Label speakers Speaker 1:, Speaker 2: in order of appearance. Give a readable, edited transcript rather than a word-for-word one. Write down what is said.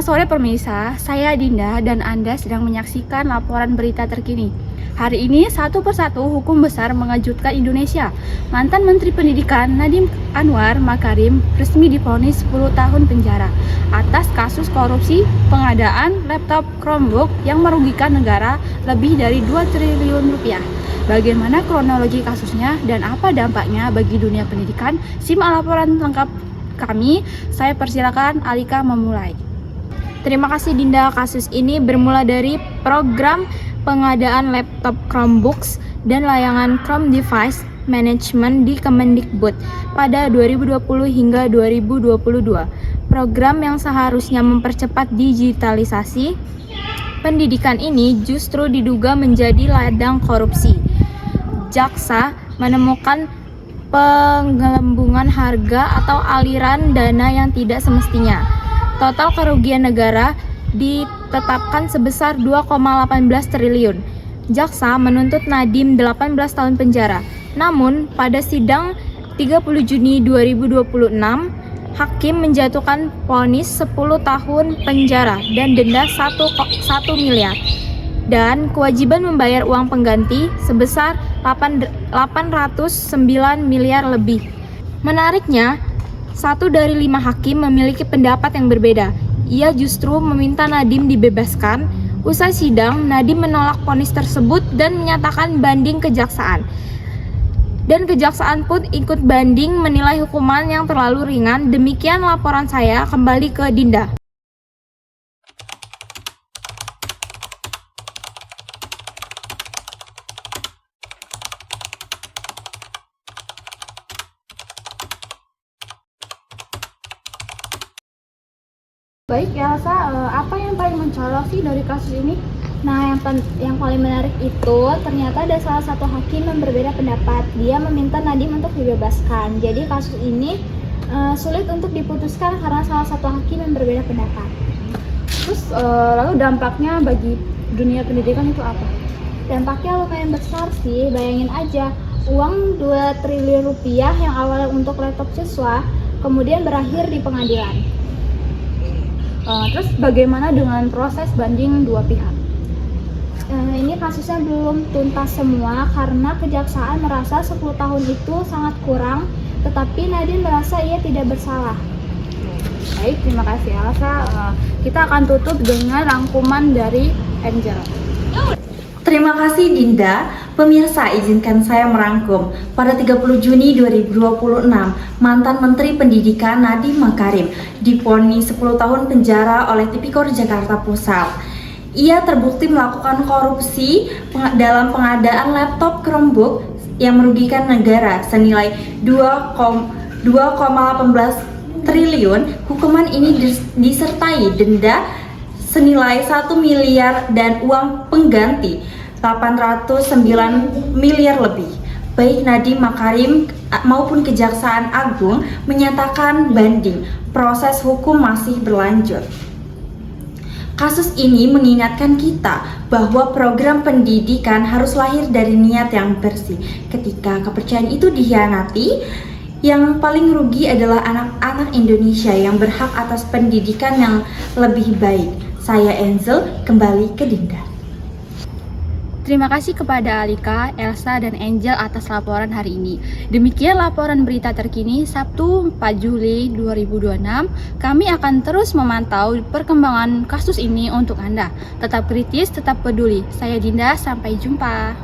Speaker 1: Selamat sore pemirsa, saya Dinda dan Anda sedang menyaksikan laporan berita terkini. Hari ini satu persatu hukum besar mengejutkan Indonesia. Mantan Menteri Pendidikan Nadiem Anwar Makarim resmi divonis 10 tahun penjara atas kasus korupsi pengadaan laptop Chromebook yang merugikan negara lebih dari 2 triliun rupiah. Bagaimana kronologi kasusnya dan apa dampaknya bagi dunia pendidikan? Simak laporan lengkap kami. Saya persilakan Alika memulai.
Speaker 2: Terima kasih Dinda. Kasus ini bermula dari program pengadaan laptop Chromebooks dan layanan Chrome Device Management di Kemendikbud pada 2020 hingga 2022. Program yang seharusnya mempercepat digitalisasi pendidikan ini justru diduga menjadi ladang korupsi. Jaksa menemukan penggelembungan harga atau aliran dana yang tidak semestinya. Total kerugian negara ditetapkan sebesar 2,18 triliun. Jaksa menuntut Nadiem 18 tahun penjara. Namun, pada sidang 30 Juni 2026, hakim menjatuhkan vonis 10 tahun penjara dan denda 1 miliar dan kewajiban membayar uang pengganti sebesar 809 miliar lebih. Menariknya, 1 dari 5 hakim memiliki pendapat yang berbeda. Ia justru meminta Nadiem dibebaskan. Usai sidang, Nadiem menolak vonis tersebut dan menyatakan banding kejaksaan. Dan kejaksaan pun ikut banding menilai hukuman yang terlalu ringan. Demikian laporan saya, kembali ke Dinda.
Speaker 1: Baik Elsa, apa yang paling mencolok sih dari kasus ini?
Speaker 2: Nah, yang paling menarik itu ternyata ada salah satu hakim yang berbeda pendapat. Dia meminta Nadiem untuk dibebaskan. Jadi kasus ini sulit untuk diputuskan karena salah satu hakim yang berbeda pendapat.
Speaker 1: Terus lalu dampaknya bagi dunia pendidikan itu apa?
Speaker 2: Dampaknya lumayan besar sih. Bayangin aja, uang 2 triliun rupiah yang awalnya untuk laptop siswa kemudian berakhir di pengadilan.
Speaker 1: Terus bagaimana dengan proses banding dua pihak?
Speaker 2: Ini kasusnya belum tuntas semua karena kejaksaan merasa 10 tahun itu sangat kurang, tetapi Nadiem merasa ia tidak bersalah.
Speaker 1: Baik, terima kasih Elsa. Kita akan tutup dengan rangkuman dari Angel.
Speaker 3: Terima kasih Dinda. Pemirsa, izinkan saya merangkum. Pada 30 Juni 2026, mantan Menteri Pendidikan Nadiem Makarim divonis 10 tahun penjara oleh Tipikor Jakarta Pusat. Ia terbukti melakukan korupsi dalam pengadaan laptop Chromebook yang merugikan negara senilai 2,18 triliun. Hukuman ini disertai denda senilai 1 miliar dan uang pengganti 809 miliar lebih. Baik Nadiem Makarim maupun Kejaksaan Agung menyatakan banding. Proses hukum masih berlanjut. Kasus ini mengingatkan kita bahwa program pendidikan harus lahir dari niat yang bersih. Ketika kepercayaan itu dikhianati, yang paling rugi adalah anak-anak Indonesia yang berhak atas pendidikan yang lebih baik. Saya Angel, kembali ke Dinda.
Speaker 1: Terima kasih kepada Alika, Elsa, dan Angel atas laporan hari ini. Demikian laporan berita terkini Sabtu 4 Juli 2026. Kami akan terus memantau perkembangan kasus ini untuk Anda. Tetap kritis, tetap peduli. Saya Dinda, sampai jumpa.